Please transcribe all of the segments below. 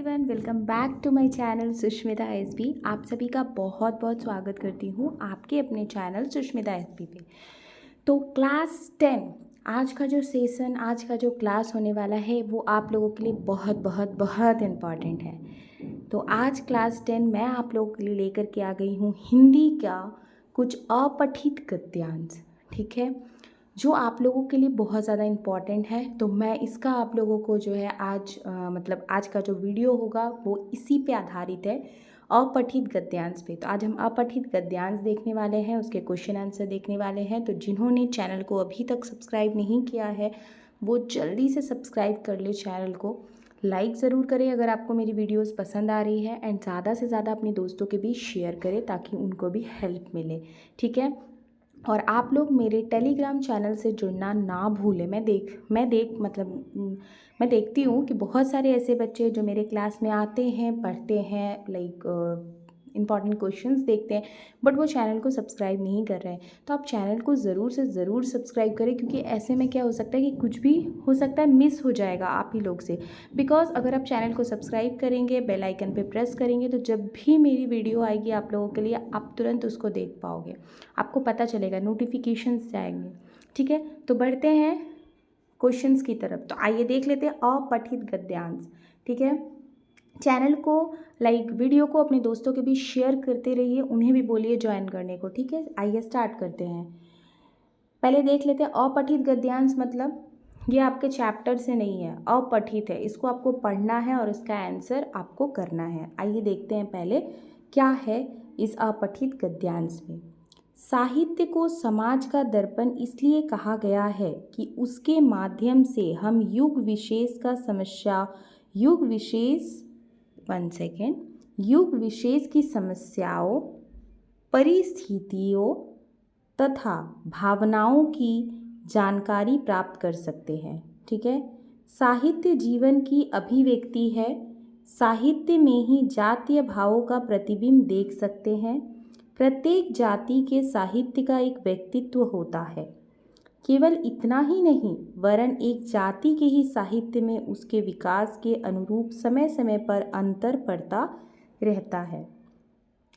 Everyone, welcome back to my channel Sushmita SB. आप सभी का बहुत बहुत स्वागत करती हूँ आपके अपने चैनल सुष्मिता एसबी पे। तो क्लास 10 आज का जो सेशन, आज का जो क्लास होने वाला है वो आप लोगों के लिए बहुत बहुत बहुत इम्पॉर्टेंट है। तो आज क्लास 10 मैं आप लोगों के लिए लेकर के आ गई हूँ हिंदी का कुछ अपठित गद्यांश। ठीक है, जो आप लोगों के लिए बहुत ज़्यादा इम्पॉर्टेंट है। तो मैं इसका आप लोगों को जो है आज मतलब आज का जो वीडियो होगा वो इसी पे आधारित है, अपठित गद्यांश पे। तो आज हम अपठित गद्यांश देखने वाले हैं, उसके क्वेश्चन आंसर देखने वाले हैं। तो जिन्होंने चैनल को अभी तक सब्सक्राइब नहीं किया है वो जल्दी से सब्सक्राइब कर ले चैनल को, लाइक ज़रूर करें अगर आपको मेरी वीडियोस पसंद आ रही है, एंड ज़्यादा से ज़्यादा अपने दोस्तों के बीच शेयर करें ताकि उनको भी हेल्प मिले। ठीक है, और आप लोग मेरे टेलीग्राम चैनल से जुड़ना ना भूलें। मैं देखती हूँ कि बहुत सारे ऐसे बच्चे जो मेरे क्लास में आते हैं, पढ़ते हैं, लाइक इंपॉर्टेंट क्वेश्चंस देखते हैं, बट वो चैनल को सब्सक्राइब नहीं कर रहे हैं। तो आप चैनल को ज़रूर से ज़रूर सब्सक्राइब करें, क्योंकि ऐसे में क्या हो सकता है कि कुछ भी हो सकता है, मिस हो जाएगा आप ही लोग से। बिकॉज अगर आप चैनल को सब्सक्राइब करेंगे, बेल आइकन पे प्रेस करेंगे, तो जब भी मेरी वीडियो आएगी आप लोगों के लिए, आप तुरंत उसको देख पाओगे, आपको पता चलेगा, नोटिफिकेशंस जाएंगे। ठीक है, तो बढ़ते हैं क्वेश्चंस की तरफ। तो आइए देख लेते हैं अपठित गद्यांश। ठीक है, चैनल को वीडियो को अपने दोस्तों के बीच शेयर करते रहिए, उन्हें भी बोलिए ज्वाइन करने को। ठीक है, आइए स्टार्ट करते हैं। पहले देख लेते हैं अपठित गद्यांश मतलब ये आपके चैप्टर से नहीं है, अपठित है, इसको आपको पढ़ना है और इसका आंसर आपको करना है। आइए देखते हैं पहले क्या है इस अपठित गद्यांश में। साहित्य को समाज का दर्पण इसलिए कहा गया है कि उसके माध्यम से हम युग विशेष की समस्याओं, परिस्थितियों तथा भावनाओं की जानकारी प्राप्त कर सकते हैं। ठीक है, साहित्य जीवन की अभिव्यक्ति है। साहित्य में ही जातीय भावों का प्रतिबिंब देख सकते हैं। प्रत्येक जाति के साहित्य का एक व्यक्तित्व होता है। केवल इतना ही नहीं, वरन एक जाति के ही साहित्य में उसके विकास के अनुरूप समय समय पर अंतर पड़ता रहता है।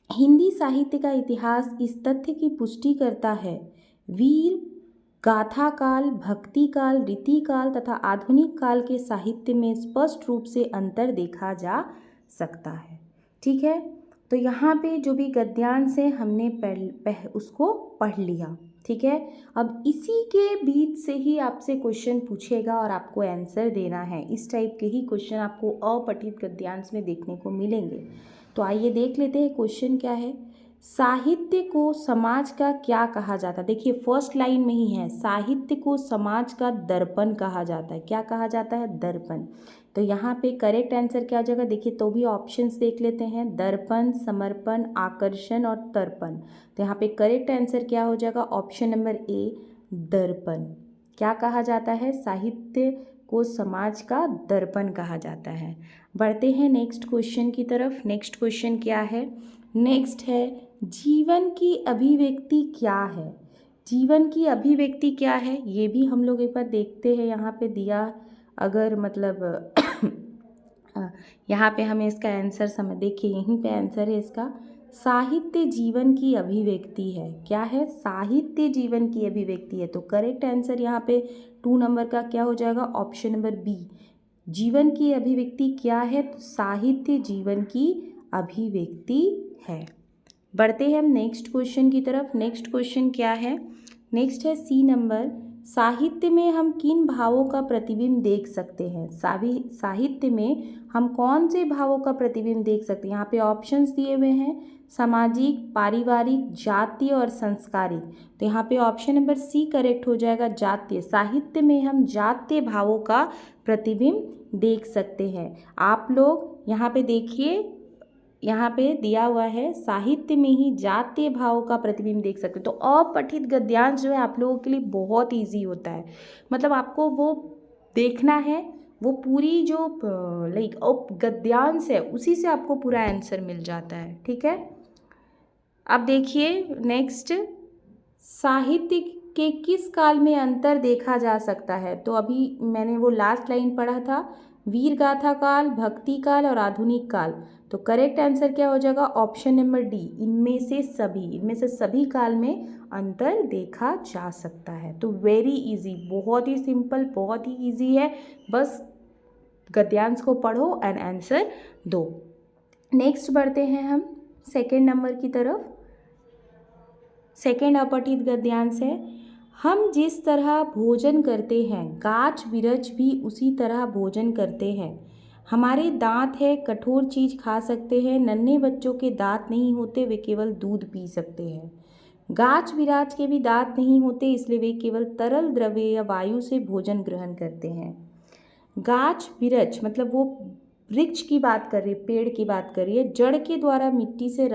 हिंदी साहित्य का इतिहास इस तथ्य की पुष्टि करता है। वीर गाथा काल, भक्ति काल, रीति काल तथा आधुनिक काल के साहित्य में स्पष्ट रूप से अंतर देखा जा सकता है। ठीक है, तो यहाँ पे जो भी गद्यांश है हमने उसको पढ़ लिया। ठीक है, अब इसी के बीच से ही आपसे क्वेश्चन पूछेगा और आपको आंसर देना है। इस टाइप के ही क्वेश्चन आपको अपठित गद्यांश में देखने को मिलेंगे। तो आइए देख लेते हैं क्वेश्चन क्या है। साहित्य को समाज का क्या कहा जाता है? देखिए फर्स्ट लाइन में ही है, साहित्य को समाज का दर्पण कहा जाता है। क्या कहा जाता है? दर्पण। तो यहाँ पे करेक्ट आंसर क्या आ जाएगा? देखिए तो भी ऑप्शंस देख लेते हैं, दर्पण, समर्पण, आकर्षण और तर्पण। तो यहाँ पे करेक्ट आंसर क्या हो जाएगा? ऑप्शन नंबर ए, दर्पण। क्या कहा जाता है? साहित्य को समाज का दर्पण कहा जाता है। बढ़ते हैं नेक्स्ट क्वेश्चन की तरफ। नेक्स्ट क्वेश्चन क्या है? नेक्स्ट है जीवन की अभिव्यक्ति क्या है? जीवन की अभिव्यक्ति क्या है ये भी हम लोग एक बार देखते हैं। यहाँ पे दिया, अगर मतलब यहाँ पे हमें इसका आंसर समझ, देखिए यहीं पे आंसर है इसका, साहित्य जीवन की अभिव्यक्ति है। क्या है? साहित्य जीवन की अभिव्यक्ति है। तो करेक्ट आंसर यहाँ पे 2 नंबर का क्या हो जाएगा? ऑप्शन नंबर बी, जीवन की अभिव्यक्ति क्या है? तो साहित्य जीवन की अभिव्यक्ति है। बढ़ते हैं हम नेक्स्ट क्वेश्चन की तरफ। नेक्स्ट क्वेश्चन क्या है? नेक्स्ट है सी नंबर, साहित्य में हम किन भावों का प्रतिबिंब देख सकते हैं? साहित्य में हम कौन से भावों का प्रतिबिंब देख सकते हैं? यहाँ पे ऑप्शंस दिए हुए हैं, सामाजिक, पारिवारिक, जातीय और संस्कारिक। तो यहाँ पे ऑप्शन नंबर सी करेक्ट हो जाएगा, जातीय। साहित्य में हम जातीय भावों का प्रतिबिंब देख सकते हैं। आप लोग यहाँ पे देखिए, यहाँ पे दिया हुआ है साहित्य में ही जातीय भावों का प्रतिबिंब देख सकते हैं। तो अपठित गद्यांश जो है आप लोगों के लिए बहुत इजी होता है। मतलब आपको वो देखना है, वो पूरी जो गद्यांश है उसी से आपको पूरा आंसर मिल जाता है। ठीक है, अब देखिए नेक्स्ट, साहित्य के किस काल में अंतर देखा जा सकता है? तो अभी मैंने वो लास्ट लाइन पढ़ा था, वीर गाथा काल, भक्ति काल और आधुनिक काल। तो करेक्ट आंसर क्या हो जाएगा? ऑप्शन नंबर डी, इनमें से सभी काल में अंतर देखा जा सकता है। तो वेरी इजी, बहुत ही सिंपल, बहुत ही इजी है, बस गद्यांश को पढ़ो एंड आंसर दो। नेक्स्ट बढ़ते हैं हम सेकेंड नंबर की तरफ। सेकेंड अपठित गद्यांश है, हम जिस तरह भोजन करते हैं गाछ बिरछ भी उसी तरह भोजन करते हैं। हमारे दांत है, कठोर चीज़ खा सकते हैं, नन्हे बच्चों के दांत नहीं होते, वे केवल दूध पी सकते हैं। गाछ बिराज के भी दांत नहीं होते, इसलिए वे केवल तरल द्रव्य या वायु से भोजन ग्रहण करते हैं। गाछ बिरछ मतलब वो वृक्ष की बात कर रही है, पेड़ की बात कर रही है। जड़ के द्वारा मिट्टी से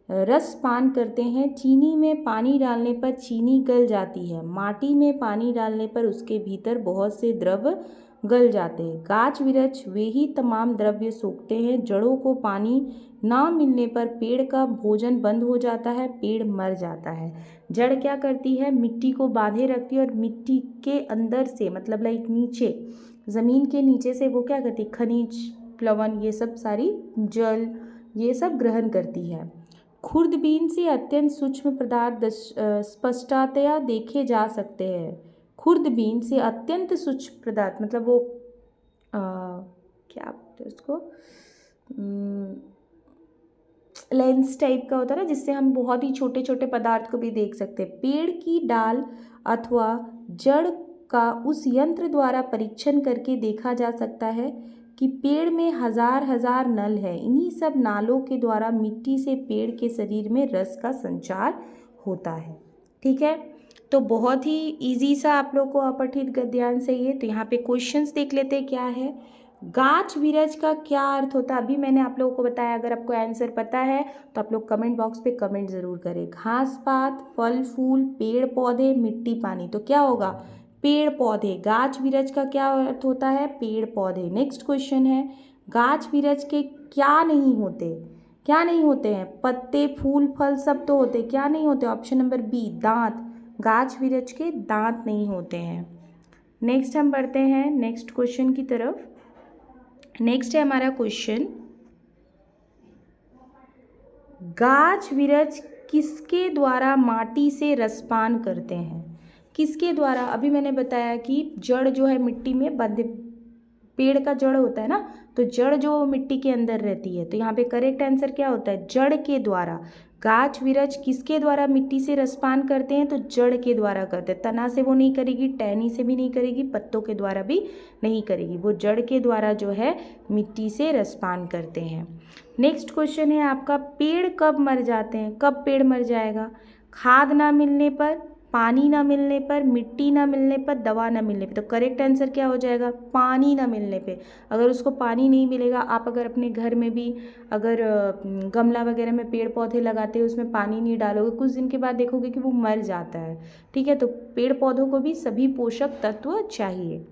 रस पान करते हैं। चीनी में पानी डालने पर चीनी गल जाती है, माटी में पानी डालने पर उसके भीतर बहुत से द्रव्य गल जाते हैं। गाछ बिरछ वे ही तमाम द्रव्य सोखते हैं। जड़ों को पानी ना मिलने पर पेड़ का भोजन बंद हो जाता है, पेड़ मर जाता है। जड़ क्या करती है? मिट्टी को बांधे रखती है और मिट्टी के अंदर से मतलब लाइक नीचे, ज़मीन के नीचे से वो क्या करती है? खनिज, प्लवन, ये सब सारी जल ये सब ग्रहण करती है। खुर्दबीन से अत्यंत सूक्ष्म पदार्थ स्पष्टतया देखे जा सकते हैं। खुर्दबीन से अत्यंत सूक्ष्म पदार्थ मतलब वो क्या बोलते हैं उसको, लेंस टाइप का होता है ना, जिससे हम बहुत ही छोटे छोटे पदार्थ को भी देख सकते हैं। पेड़ की डाल अथवा जड़ का उस यंत्र द्वारा परीक्षण करके देखा जा सकता है कि पेड़ में हजार हजार नल है। इन्हीं सब नालों के द्वारा मिट्टी से पेड़ के शरीर में रस का संचार होता है। ठीक है, तो बहुत ही इजी सा आप लोग को अपठित गद्यांश है ये। तो यहाँ पे क्वेश्चंस देख लेते हैं क्या है। गाछ बिरछ का क्या अर्थ होता है, अभी मैंने आप लोगों को बताया। अगर आपको आंसर पता है तो आप लोग कमेंट बॉक्स पे कमेंट ज़रूर करें। घास पात, फल फूल, पेड़ पौधे, मिट्टी पानी, तो क्या होगा? पेड़ पौधे। गाछ बिरछ का क्या अर्थ होता है? पेड़ पौधे। नेक्स्ट क्वेश्चन है, गाछ बिरछ के क्या नहीं होते? क्या नहीं होते हैं? पत्ते, फूल, फल सब तो होते, क्या नहीं होते? ऑप्शन नंबर बी, दांत। गाछ बिरछ के दांत नहीं होते हैं। नेक्स्ट हम बढ़ते हैं नेक्स्ट क्वेश्चन की तरफ। नेक्स्ट है हमारा क्वेश्चन, गाछ बिरछ किसके द्वारा माटी से रसपान करते हैं? किसके द्वारा? अभी मैंने बताया कि जड़ जो है मिट्टी में बंधे, पेड़ का जड़ होता है ना, तो जड़ जो मिट्टी के अंदर रहती है, तो यहाँ पे करेक्ट आंसर क्या होता है? जड़ के द्वारा। गाछ बिरछ किसके द्वारा मिट्टी से रसपान करते हैं? तो जड़ के द्वारा करते हैं। तना से वो नहीं करेगी, टहनी से भी नहीं करेगी, पत्तों के द्वारा भी नहीं करेगी, वो जड़ के द्वारा जो है मिट्टी से रसपान करते हैं। नेक्स्ट क्वेश्चन है आपका, पेड़ कब मर जाते हैं? कब पेड़ मर जाएगा? खाद ना मिलने पर, पानी ना मिलने पर, मिट्टी ना मिलने पर, दवा ना मिलने पे। तो करेक्ट आंसर क्या हो जाएगा? पानी ना मिलने पे। अगर उसको पानी नहीं मिलेगा, आप अगर अपने घर में भी अगर गमला वगैरह में पेड़ पौधे लगाते हो, उसमें पानी नहीं डालोगे, कुछ दिन के बाद देखोगे कि वो मर जाता है। ठीक है, तो पेड़ पौधों को भी सभी पोषक तत्व चाहिए।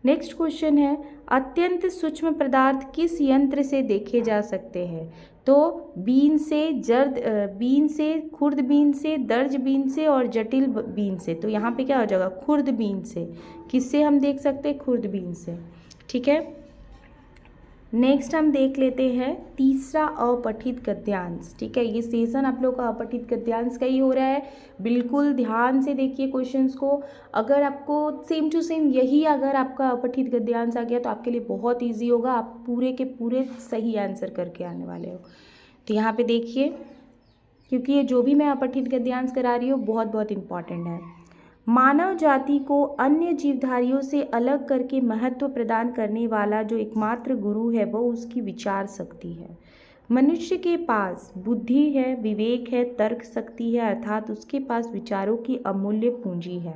नेक्स्ट क्वेश्चन है, अत्यंत सूक्ष्म पदार्थ किस यंत्र से देखे जा सकते हैं? तो बीन से, बीन से, खुर्दबीन से, दर्ज बीन से और जटिल बीन से। तो यहाँ पे क्या हो जाएगा? खुर्दबीन से। किससे हम देख सकते हैं? खुर्दबीन से। ठीक है, नेक्स्ट हम देख लेते हैं तीसरा अपठित गद्यांश। ठीक है, ये सेशन आप लोग का अपठित गद्यांश का ही हो रहा है। बिल्कुल ध्यान से देखिए क्वेश्चंस को। अगर आपको सेम टू सेम यही अगर आपका अपठित गद्यांश आ गया तो आपके लिए बहुत इजी होगा, आप पूरे के पूरे सही आंसर करके आने वाले हो। तो यहाँ पे देखिए, क्योंकि ये जो भी मैं अपठित गद्यांश करा रही हूँ बहुत बहुत इम्पॉर्टेंट है। मानव जाति को अन्य जीवधारियों से अलग करके महत्व प्रदान करने वाला जो एकमात्र गुरु है वह उसकी विचार शक्ति है। मनुष्य के पास बुद्धि है, विवेक है, तर्क शक्ति है, अर्थात उसके पास विचारों की अमूल्य पूंजी है।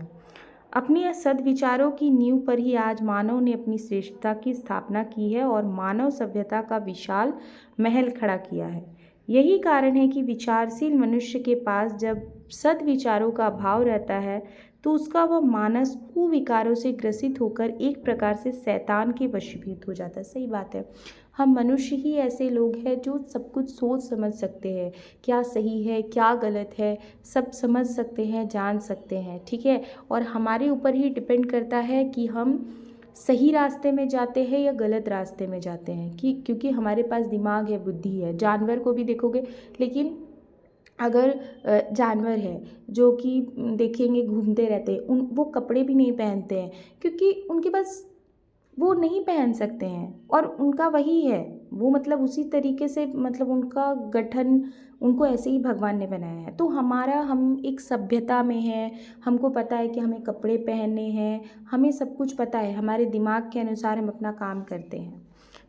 अपने सद्विचारों की नींव पर ही आज मानव ने अपनी श्रेष्ठता की स्थापना की है और मानव सभ्यता का विशाल महल खड़ा किया है। यही कारण है कि विचारशील मनुष्य के पास जब सद्विचारों का अभाव रहता है तो उसका वह मानस कुविकारों से ग्रसित होकर एक प्रकार से शैतान के वशीभूत हो जाता है। सही बात है, हम मनुष्य ही ऐसे लोग हैं जो सब कुछ सोच समझ सकते हैं, क्या सही है क्या गलत है सब समझ सकते हैं, जान सकते हैं। ठीक है, और हमारे ऊपर ही डिपेंड करता है कि हम सही रास्ते में जाते हैं या गलत रास्ते में जाते हैं, कि क्योंकि हमारे पास दिमाग है, बुद्धि है। जानवर को भी देखोगे, लेकिन अगर जानवर है जो कि देखेंगे घूमते रहते हैं, वो कपड़े भी नहीं पहनते हैं, क्योंकि उनके पास वो नहीं पहन सकते हैं, और उनका वही है, वो मतलब उसी तरीके से, मतलब उनका गठन, उनको ऐसे ही भगवान ने बनाया है। तो हम एक सभ्यता में हैं, हमको पता है कि हमें कपड़े पहनने हैं, हमें सब कुछ पता है, हमारे दिमाग के अनुसार हम अपना काम करते हैं।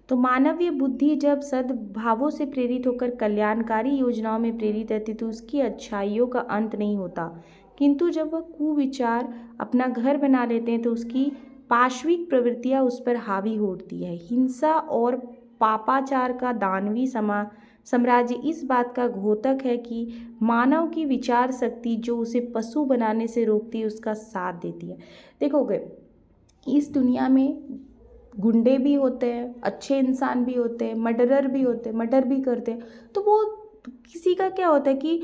तो मानवीय बुद्धि जब सद्भावों से प्रेरित होकर कल्याणकारी योजनाओं में प्रेरित रहती, तो उसकी अच्छाइयों का अंत नहीं होता। किंतु जब वह कुविचार अपना घर बना लेते हैं, तो उसकी पाशविक प्रवृत्तियां उस पर हावी होती है। हिंसा और पापाचार का दानवी साम्राज्य इस बात का घोतक है कि मानव की विचार शक्ति जो उसे पशु बनाने से रोकती है, उसका साथ देती है। देखोगे, इस दुनिया में गुंडे भी होते हैं, अच्छे इंसान भी होते हैं, मर्डरर भी होते हैं, मर्डर भी करते हैं। तो वो किसी का क्या होता है कि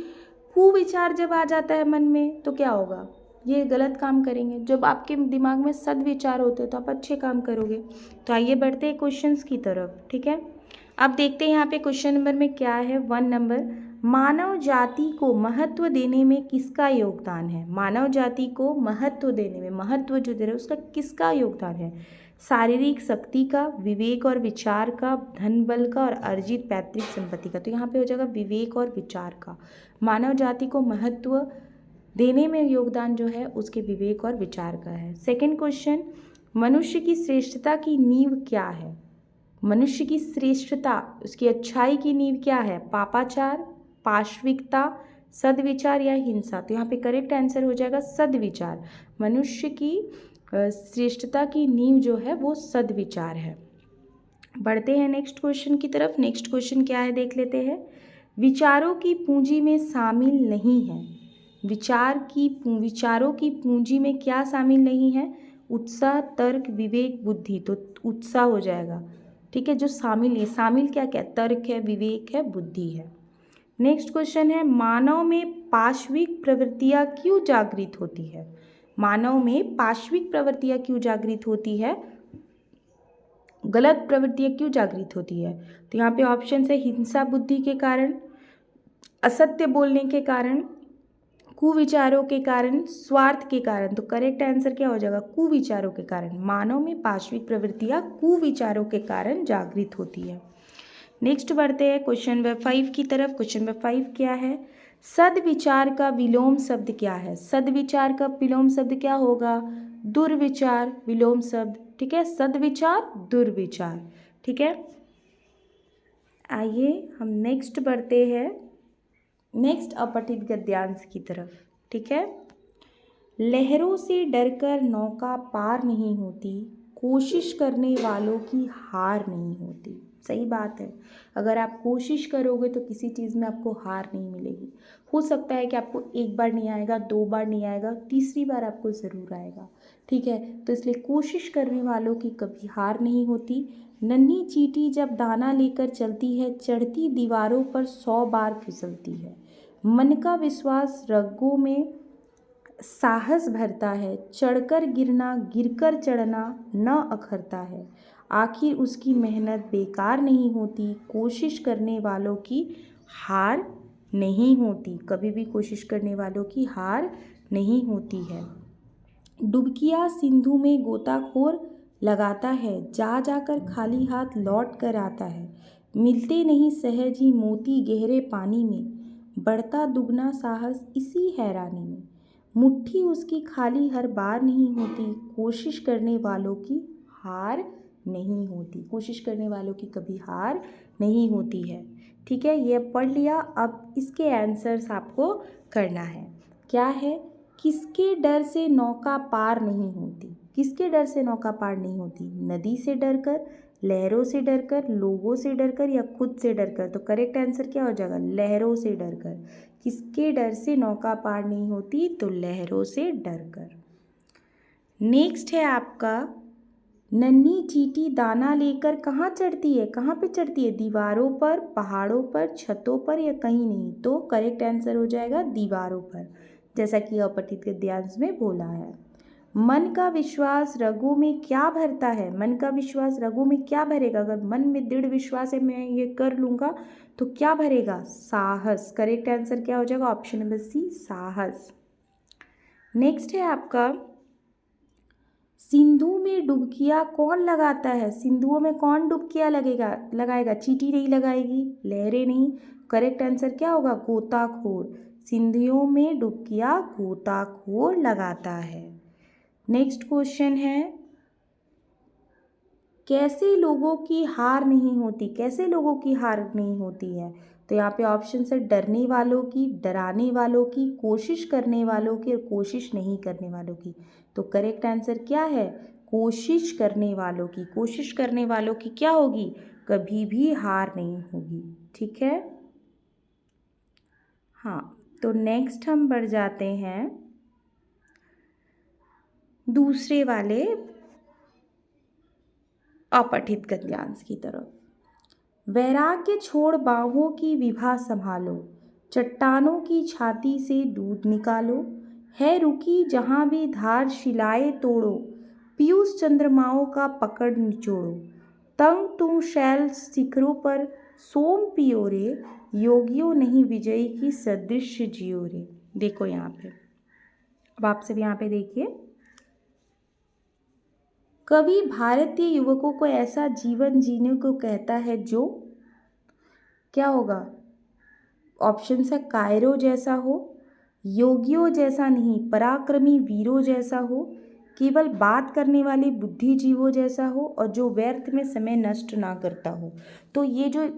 कुविचार जब आ जाता है मन में, तो क्या होगा, ये गलत काम करेंगे। जब आपके दिमाग में सद्विचार होते हैं, तो आप अच्छे काम करोगे। तो आइए बढ़ते हैं क्वेश्चंस की तरफ, ठीक है। अब देखते हैं यहाँ पे क्वेश्चन नंबर में क्या है। 1 नंबर, मानव जाति को महत्व देने में किसका योगदान है? मानव जाति को महत्व देने में, महत्व जो दे रहे हैं उसका किसका योगदान है? शारीरिक शक्ति का, विवेक और विचार का, धन बल का, और अर्जित पैतृक संपत्ति का। तो यहाँ पे हो जाएगा विवेक और विचार का। मानव जाति को महत्व देने में योगदान जो है उसके विवेक और विचार का है। सेकंड क्वेश्चन, मनुष्य की श्रेष्ठता की नींव क्या है? मनुष्य की श्रेष्ठता, उसकी अच्छाई की नींव क्या है? पापाचार, पाशविकता, सद्विचार या हिंसा? तो यहाँ पे करेक्ट आंसर हो जाएगा सद्विचार। मनुष्य की श्रेष्ठता की नींव जो है वो सद्विचार है। बढ़ते हैं नेक्स्ट क्वेश्चन की तरफ। नेक्स्ट क्वेश्चन क्या है देख लेते हैं। विचारों की पूंजी में शामिल नहीं है। विचारों की पूंजी में क्या शामिल नहीं है? उत्साह, तर्क, विवेक, बुद्धि। तो उत्साह हो जाएगा, ठीक है। जो शामिल है, शामिल क्या क्या? तर्क है, विवेक है, बुद्धि है। नेक्स्ट क्वेश्चन है, मानव में पाशविक प्रवृत्तियां क्यों जागृत होती है? मानव में पाशविक प्रवृत्तियां क्यों जागृत होती है? गलत प्रवृत्तियां क्यों जागृत होती है? तो यहाँ पे ऑप्शन है हिंसा बुद्धि के कारण, असत्य बोलने के कारण, कुविचारों के कारण, स्वार्थ के कारण। तो करेक्ट आंसर क्या हो जाएगा? कुविचारों के कारण। मानव में पाशविक प्रवृत्तियां कुविचारों के कारण जागृत होती है। नेक्स्ट बढ़ते हैं क्वेश्चन नंबर 5 की तरफ। क्वेश्चन नंबर 5 क्या है? सद्विचार का विलोम शब्द क्या है? सद्विचार का विलोम शब्द क्या होगा? दुर्विचार विलोम शब्द, ठीक है। सद्विचार, दुर्विचार, ठीक है। आइए हम नेक्स्ट बढ़ते हैं, नेक्स्ट अपठित गद्यांश की तरफ, ठीक है। लहरों से डरकर नौका पार नहीं होती, कोशिश करने वालों की हार नहीं होती। सही बात है। अगर आप कोशिश करोगे तो किसी चीज़ में आपको हार नहीं मिलेगी। हो सकता है कि आपको एक बार नहीं आएगा, 2 बार नहीं आएगा, तीसरी बार आपको ज़रूर आएगा, ठीक है। तो इसलिए कोशिश करने वालों की कभी हार नहीं होती। नन्ही चींटी जब दाना लेकर चलती है, चढ़ती दीवारों पर 100 बार फिसलती है। मन का विश्वास रगों में साहस भरता है, चढ़कर गिरना, गिरकर चढ़ना न अखरता है। आखिर उसकी मेहनत बेकार नहीं होती, कोशिश करने वालों की हार नहीं होती। कभी भी कोशिश करने वालों की हार नहीं होती है। डुबकिया सिंधु में गोताखोर लगाता है, जा जाकर खाली हाथ लौट कर आता है। मिलते नहीं सहज ही मोती गहरे पानी में, बढ़ता दुगना साहस इसी हैरानी में। मुट्ठी उसकी खाली हर बार नहीं होती, कोशिश करने वालों की हार नहीं होती। कोशिश करने वालों की कभी हार नहीं होती है, ठीक है। ये पढ़ लिया। अब इसके आंसर्स आपको करना है। क्या है? किसके डर से नौका पार नहीं होती? किसके डर से नौका पार नहीं होती? नदी से डरकर, लहरों से डरकर, लोगों से डरकर, या खुद से डरकर? तो करेक्ट आंसर क्या हो जाएगा? लहरों से डरकर। किसके डर से नौका पार नहीं होती? तो लहरों से डरकर। नेक्स्ट है आपका, नन्ही चींटी दाना लेकर कहाँ चढ़ती है? कहाँ पे चढ़ती है? दीवारों पर, पहाड़ों पर, छतों पर, या कहीं नहीं? तो करेक्ट आंसर हो जाएगा दीवारों पर, जैसा कि अपठित गद्यांश में बोला है। मन का विश्वास रगों में क्या भरता है? मन का विश्वास रगों में क्या भरेगा? अगर मन में दृढ़ विश्वास है मैं ये कर लूँगा तो क्या भरेगा? साहस। करेक्ट आंसर क्या हो जाएगा? ऑप्शन नंबर सी, साहस। नेक्स्ट है आपका, सिंधु में डुबकियाँ कौन लगाता है? सिंधुओं में कौन डुबकियाँ लगाएगा? चींटी नहीं लगाएगी, लहरें नहीं। करेक्ट आंसर क्या होगा? गोताखोर। सिंधुओं में डुबकियाँ गोताखोर लगाता है। नेक्स्ट क्वेश्चन है, कैसे लोगों की हार नहीं होती? कैसे लोगों की हार नहीं होती है? तो यहाँ पे ऑप्शन है डरने वालों की, डराने वालों की, कोशिश करने वालों की और कोशिश नहीं करने वालों की। तो करेक्ट आंसर क्या है? कोशिश करने वालों की। कोशिश करने वालों की क्या होगी? कभी भी हार नहीं होगी। ठीक है, हाँ। तो नेक्स्ट हम बढ़ जाते हैं दूसरे वाले अपठित गद्यांश की तरफ। वैराग्य छोड़ बाहों की विभा संभालो, चट्टानों की छाती से दूध निकालो, है रुकी जहाँ भी धार शिलाए तोड़ो, पीयूष चंद्रमाओं का पकड़ निचोड़ो, तंग तुम शैल शिखरों पर सोम पियो रे, योगियों नहीं विजयी की सदृश जियो रे। देखो यहाँ पे, अब आप सब यहाँ पे देखिए, कवि भारतीय युवकों को ऐसा जीवन जीने को कहता है जो क्या होगा? ऑप्शन है कायरों जैसा हो, योगियों जैसा नहीं पराक्रमी वीरों जैसा हो, केवल बात करने वाले बुद्धिजीवों जैसा हो और जो व्यर्थ में समय नष्ट ना करता हो। तो ये जो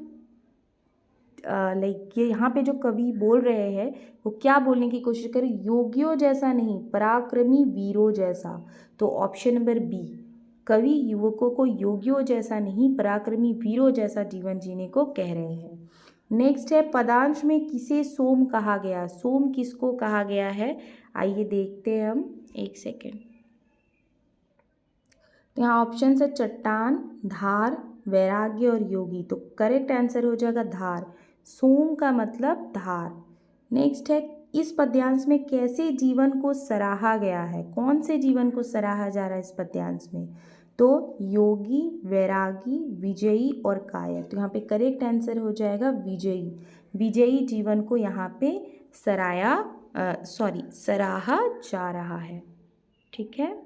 ये यहाँ पे जो कवि बोल रहे हैं वो क्या बोलने की कोशिश करें? योगियों जैसा नहीं पराक्रमी वीरों जैसा। तो ऑप्शन नंबर बी, कवि युवकों को योगियों जैसा नहीं पराक्रमी वीरों जैसा जीवन जीने को कह रहे हैं। नेक्स्ट है, पदांश में किसे सोम कहा गया? सोम किसको कहा गया है? आइए देखते हैं हम, एक सेकेंड। तो यहाँ ऑप्शन है चट्टान, धार, वैराग्य और योगी। तो करेक्ट आंसर हो जाएगा धार। सोम का मतलब धार। नेक्स्ट है, इस पद्यांश में कैसे जीवन को सराहा गया है? कौन से जीवन को सराहा जा रहा है इस पद्यांश में? तो योगी, वैरागी, विजयी और कायर। तो यहाँ पे करेक्ट आंसर हो जाएगा विजयी। विजयी जीवन को यहाँ पे सराहा जा रहा है। ठीक है,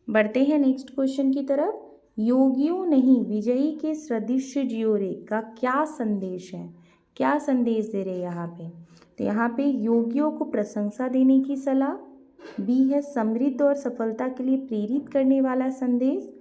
बढ़ते हैं नेक्स्ट क्वेश्चन की तरफ। योगियों नहीं विजयी के सदृश जियो रे का क्या संदेश है? क्या संदेश दे रहे यहाँ पे? तो यहाँ पे योगियों को प्रशंसा देने की सलाह, बी है समृद्ध और सफलता के लिए प्रेरित करने वाला संदेश,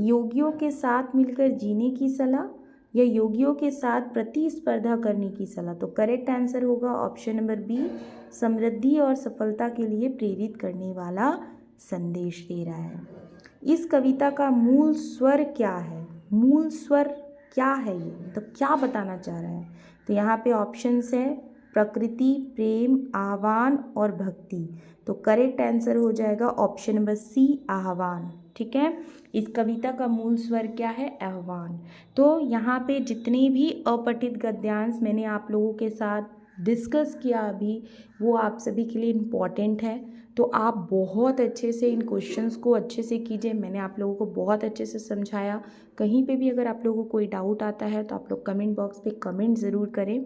योगियों के साथ मिलकर जीने की सलाह या योगियों के साथ प्रतिस्पर्धा करने की सलाह। तो करेक्ट आंसर होगा ऑप्शन नंबर बी, समृद्धि और सफलता के लिए प्रेरित करने वाला संदेश दे रहा है। इस कविता का मूल स्वर क्या है? मूल स्वर क्या है ये? तो क्या बताना चाह रहा है? तो यहाँ पे ऑप्शंस है प्रकृति, प्रेम, आह्वान और भक्ति। तो करेक्ट आंसर हो जाएगा ऑप्शन नंबर सी, आह्वान। ठीक है, इस कविता का मूल स्वर क्या है? आह्वान। तो यहाँ पे जितने भी अपठित गद्यांश मैंने आप लोगों के साथ डिस्कस किया अभी, वो आप सभी के लिए इम्पॉर्टेंट है। तो आप बहुत अच्छे से इन क्वेश्चंस को अच्छे से कीजिए। मैंने आप लोगों को बहुत अच्छे से समझाया। कहीं पे भी अगर आप लोगों को कोई डाउट आता है तो आप लोग कमेंट बॉक्स पे कमेंट ज़रूर करें।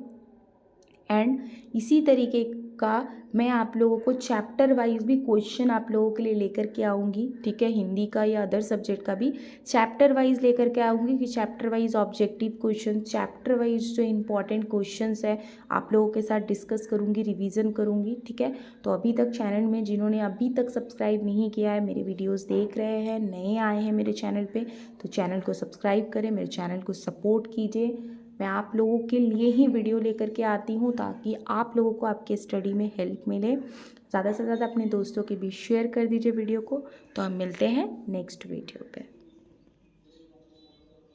एंड इसी तरीके का मैं आप लोगों को चैप्टर वाइज भी क्वेश्चन आप लोगों के लिए लेकर के आऊँगी। ठीक है, हिंदी का या अदर सब्जेक्ट का भी चैप्टर वाइज लेकर के आऊँगी कि chapter wise objective question, chapter wise जो इंपॉर्टेंट क्वेश्चंस है आप लोगों के साथ डिस्कस करूँगी, रिवीजन करूँगी। ठीक है, तो अभी तक चैनल में जिन्होंने अभी तक सब्सक्राइब नहीं किया है, मेरे वीडियोज़ देख रहे हैं, नए आए हैं मेरे चैनल पर, तो चैनल को सब्सक्राइब करें, मेरे चैनल को सपोर्ट कीजिए। मैं आप लोगों के लिए ही वीडियो लेकर के आती हूँ ताकि आप लोगों को आपके स्टडी में हेल्प मिले। ज़्यादा से ज़्यादा अपने दोस्तों के बीच शेयर कर दीजिए वीडियो को। तो हम मिलते हैं नेक्स्ट वीडियो पे।